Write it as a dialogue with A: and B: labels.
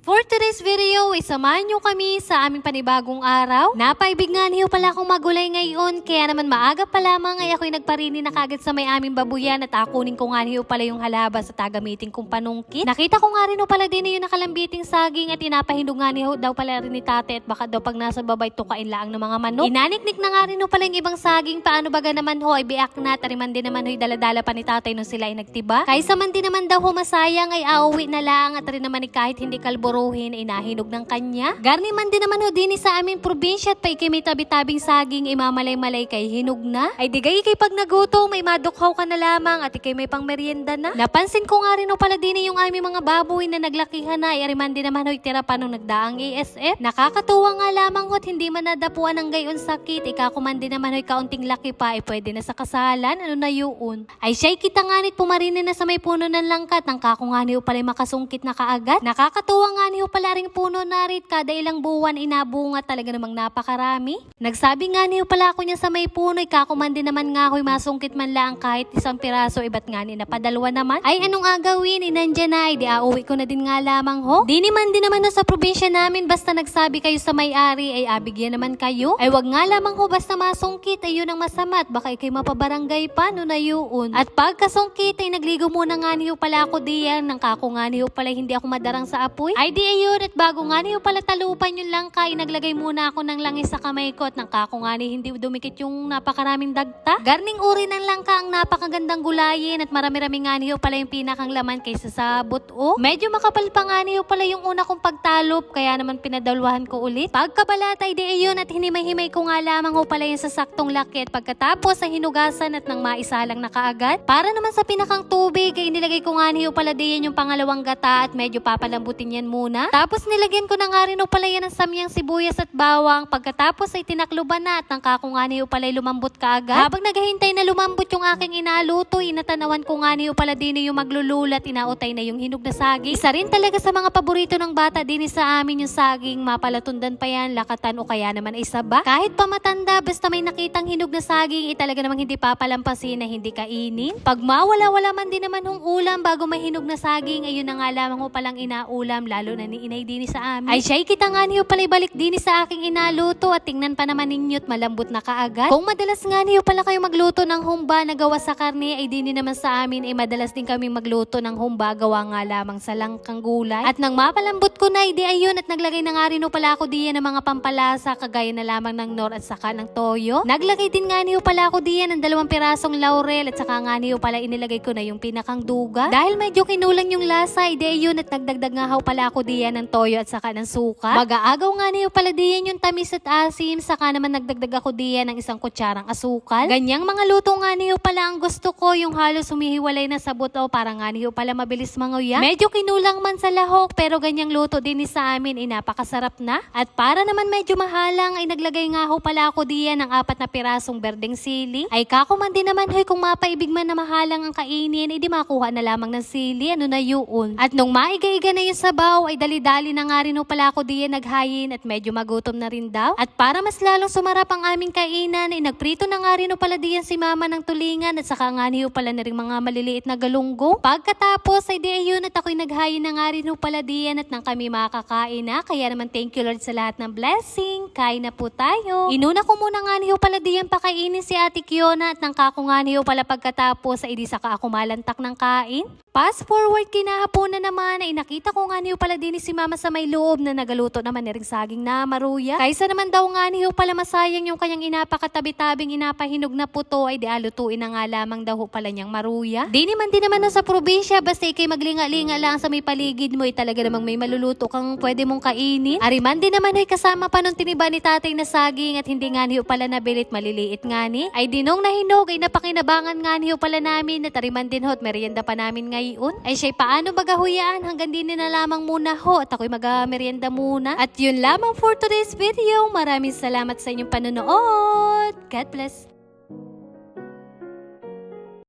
A: For today's video, samahan nyo kami sa aming panibagong araw. Napaibig nga niyo pala akong magulay ngayon, kaya naman maaga pa lamang ay ako'y nagparini na kagad sa may aming babuyan at akunin ko nga niyo pala yung halabas at agamitin kong panungkit. Nakita ko nga rin pala din yung nakalambiting saging at inapahinog nga niyo daw pala rin ni tate at baka daw pag nasa babay tukain laang ng mga manok. Inaniknik na nga rin pala yung ibang saging, paano baga naman ho ay biak na at ariman din naman ho daladala pa ni tatay nung sila ay nagtiba. Kaysa man din naman daw ho masayang ay auwi na lang at rin naman kahit hindi kalbo ay nahinog ng kanya. Garni man din naman ho din sa aming probinsya at paikay may tabi-tabing saging imamalay-malay kay hinog na. Ay digay ikay pag nagutom may madukhaw ka na lamang at ikay may pang merienda na. Napansin ko nga rin ho pala din yung aming mga baboy na naglakihan na ay ariman din naman ho tira pa nung nagdaang ASF. Nakakatuwa nga lamang ho at hindi man nadapuan ng gayon sakit. Ikakuman din naman ho kaunting laki pa ay pwede na sa kasalan. Ano na yun? Ay siya'y kita nga nit pumarinin na sa may puno ng langkat. Ang kako nga niyo pala makasungkit na kaagad. Nakakatuwa nga niyo pala ring puno na rin, kada ilang buwan inabunga talaga namang napakarami. Nagsabi nga niyo pala ako niya sa may puno, ikakuman din naman nga ako'y masungkit man lang kahit isang piraso, iba't nga ni napadalwa naman. Ay anong agawin, inandyan na, ay di auwi ko na din nga lamang ho. Di naman din naman na sa probinsya namin, basta nagsabi kayo sa may-ari, ay abigyan naman kayo. Ay wag nga lamang ho basta masungkit, ay yun ang masama at baka ikay mapabarangay pa, no na yun. At pagkasungkit, ay nagligo muna nga niyo pala ako diyan, nang kako nga niyo pala hindi ako madarang sa apoy. Ay di ayun, at bago nga niyo pala talupan yung langka, naglagay muna ako ng langis sa kamay ko at nang kako nga ni hindi dumikit yung napakaraming dagta. Garning uri ng langka ang napakagandang gulayin at marami-rami nga niyo pala yung pinakang laman kaysa sa buto. Medyo makapal pa nga niyo pala yung una kong pagtalop, kaya naman pinadalwahan ko ulit. Pagkabalat ay di ayun at hinimay-himay ko nga lamang ho pala yung sa saktong laki at pagkatapos ay hinugasan at nang maisalang na kaagad. Para naman sa pinakang tubig ay nilagay ko nga niyo pala diyan yung pangalawang gata at medyo papalambutin yan muna. Tapos nilagyan ko na nga rin pala yan ng samyang sibuyas at bawang. Pagkatapos ay tinakluban na at ang kako nga niyo pala lumambot kaagad. Habang naghahintay na lumambot yung aking inaluto, inatanawan ko nga niyo pala din yung maglululat, inautay na yung hinog na saging. Isa rin talaga sa mga paborito ng bata din sa amin yung saging, mapalatundan pa yan, lakatan o kaya naman ay saba. Kahit pa matanda, basta may nakitang hinog na saging, talaga namang hindi papalampasin na hindi kainin. Pag mawala-wala man din naman hong ulam bago may hinog na saging, ayun na nga lamang ho palang inaulam, lalo na ni inay din sa amin. Ay siya'y kita nga niyo pala balik din sa aking inaluto at tingnan pa naman ninyo't malambot na kaagad. Kung madalas nga niyo pala kayo magluto ng humba na gawa sa karne, ay din naman sa amin ay madalas din kami magluto ng humba gawa nga lamang sa langkang gulay. At nang mapalambot ko na, di ayun at naglagay na nga rin pala ako diyan ng mga pampalasa kagaya na lamang ng nor at saka ng toyo. Naglagay din nga niyo pala ako diyan ng 2 pirasong laurel at saka nga niyo pala inilagay ko na yung pinakang duga. Dahil medyo kinulang yung lasa, di ayun at nagdagdag nga pala ako diyan ng toyo at saka ng suka. Mag-aagaw nga niyo pala diyan yung tamis at asim, saka naman nagdagdag ako diyan ng 1 kutsarang asukal. Ganyang mga luto nga niyo pala ang gusto ko, yung halos humihiwalay na sa buto para nga niyo pala mabilis manguya. Medyo kinulang man sa lahok pero ganyang luto din sa amin ay napakasarap na. At para naman medyo mahalang ay naglagay nga pala ako diyan ng 4 na pirasong berdeng sili. Ay kako man din naman hoy kung mapaibig man na mahalang ang kainin, di makuha na lamang ng sili, ano na yun. At nung maiga-iga na yung sabaw ay dali-dali na nga rin pala ako diyan naghayin at medyo magutom na rin daw. At para mas lalong sumarap ang aming kainan ay nagprito na nga rin pala diyan si mama ng tulingan at saka nga niyo pala na rin mga maliliit na galunggong. Pagkatapos ay di ayun at ako'y naghayin na nga rin pala diyan at nang kami makakain na. Kaya naman thank you Lord sa lahat ng blessing. Kain na po tayo. Inuna ko muna nga niyo pala diyan pakainin si Ate Kiona at nang kako nga niyo pala pagkatapos ay di saka ako malantak ng kain. Fast forward kinahaponan naman ay nakita ko nga niyo pala din si mama sa may loob na nagaluto naman ni ring saging na maruya. Kaysa naman daw nga niyo pala masayang yung kanyang inapakatabi-tabing inapahinog na puto ay di alutuin na nga lamang daw pala niyang maruya. Di naman din naman na sa probinsya basta ikay maglinga-linga lang sa may paligid mo ay talaga namang may maluluto kang pwede mong kainin. Ariman din naman ay kasama pa nung tiniba ni tatay na saging at hindi nga niyo pala nabilit, maliliit nga ni. Ay dinong nahinog ay napakinabangan nga niyo pala namin at ariman din hot merienda pa namin ngayon. Ay siya'y paano bagahuyaan hanggang din na lamang muna ho at ako'y mag-merienda muna. At yun lamang for today's video. Maraming salamat sa inyong panonood. God bless.